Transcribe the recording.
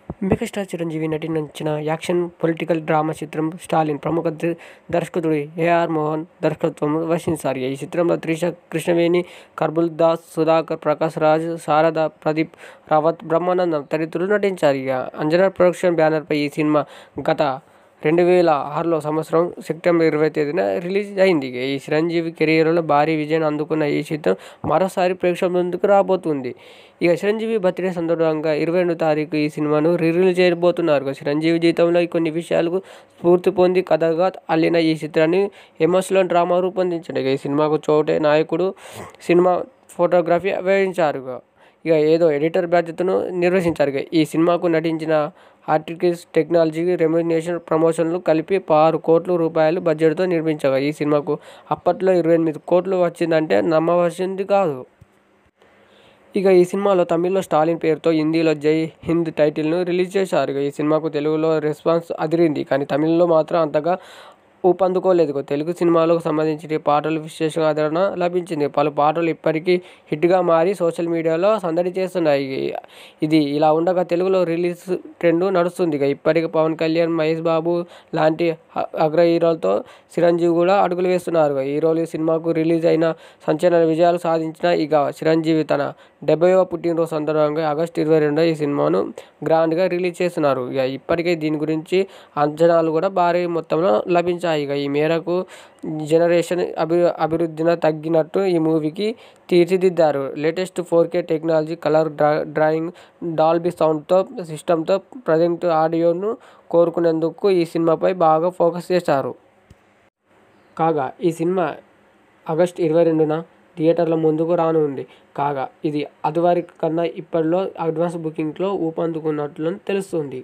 Megastar Chiranjeevi నటించిన action political drama చిత్రం 'స్టాలిన్'. ప్రముఖ దర్శకుడు ఏఆర్ మోహన్ దర్శకత్వం వహించారు. ఈ చిత్రంలో త్రిష, కృష్ణవేణి, కర్బూల్ దాస్, సుధాకర్, ప్రకాష్ రాజ్, శారద, ప్రదీప్ రావత్, బ్రహ్మానందం తదితరులు నటించారు. అంజనా ప్రొడక్షన్ బ్యానర్పై ఈ సినిమా గత 2006 సంవత్సరం సెప్టెంబర్ 20 రిలీజ్ అయింది. ఈ చిరంజీవి కెరీర్లో భారీ విజయాన్ని అందుకున్న ఈ చిత్రం మరోసారి ప్రేక్షకుల ముందుకు రాబోతుంది. చిరంజీవి బర్త్డే సందర్భంగా 22 ఈ సినిమాను రిలీజ్ చేయబోతున్నారు. చిరంజీవి జీవితంలో కొన్ని విషయాలకు స్ఫూర్తి పొంది కథగా అల్లిన ఈ చిత్రాన్ని ఎమోషనల్ డ్రామా రూపొందించారు. ఈ సినిమాకు చోటే నాయకుడు సినిమా ఫోటోగ్రఫీ వహించారు. ఎడిటర్ బాధ్యతను నిర్వహించారు. ఈ సినిమాకు నటించిన ఆర్టిస్ట్, టెక్నాలజీ, రెమ్యునరేషన్, ప్రమోషన్లు కలిపి 6 కోట్ల రూపాయల బడ్జెట్తో నిర్మించగా ఈ సినిమాకు అప్పట్లో 28 కోట్లు వచ్చిందంటే నమ్మవలసింది కాదు. ఈ సినిమాలో తమిళ్లో 'స్టాలిన్' పేరుతో, హిందీలో 'జై హింద్' టైటిల్ను రిలీజ్ చేశారు. ఈ సినిమాకు తెలుగులో రెస్పాన్స్ అదిరింది. కానీ తమిళ్లో మాత్రం అంతగా ఊపందుకోలేదు. తెలుగు సినిమాలకు సంబంధించిన పాటలు విశేష ఆదరణ లభించింది. పలు పాటలు ఇప్పటికీ హిట్గా మారి సోషల్ మీడియాలో సందడి చేస్తున్నాయి. ఇది ఇలా ఉండగా తెలుగులో రిలీజ్ ట్రెండ్ నడుస్తుంది. ఇప్పటికే పవన్ కళ్యాణ్, మహేష్ బాబు లాంటి అగ్ర హీరోలతో చిరంజీవి కూడా అడుగులు వేస్తున్నారు. హీరోలు సినిమాకు రిలీజ్ అయిన సంచలన విజయాలు సాధించిన చిరంజీవి తన 70వ పుట్టినరోజు సందర్భంగా ఆగస్టు 22 ఈ సినిమాను గ్రాండ్గా రిలీజ్ చేస్తున్నారు. ఇప్పటికే దీని గురించి అంచనాలు కూడా భారీ మొత్తంలో లభించాయి. ఈ మేరకు జనరేషన్ అభివృద్ధిన తగ్గినట్టు ఈ మూవీకి తీర్చిదిద్దారు. Latest 4K technology, colour grading, Dolby sound సిస్టమ్తో ప్రజెంట్ ఆడియోను కోరుకునేందుకు ఈ సినిమాపై బాగా ఫోకస్ చేశారు. కాగా ఈ సినిమా ఆగస్టు 22న థియేటర్ల ముందుకు రానుంది. కాగా ఇది ఆదివారం కన్నా ఇప్పట్లో అడ్వాన్స్ బుకింగ్లో ఊపందుకున్నట్లు తెలుస్తుంది.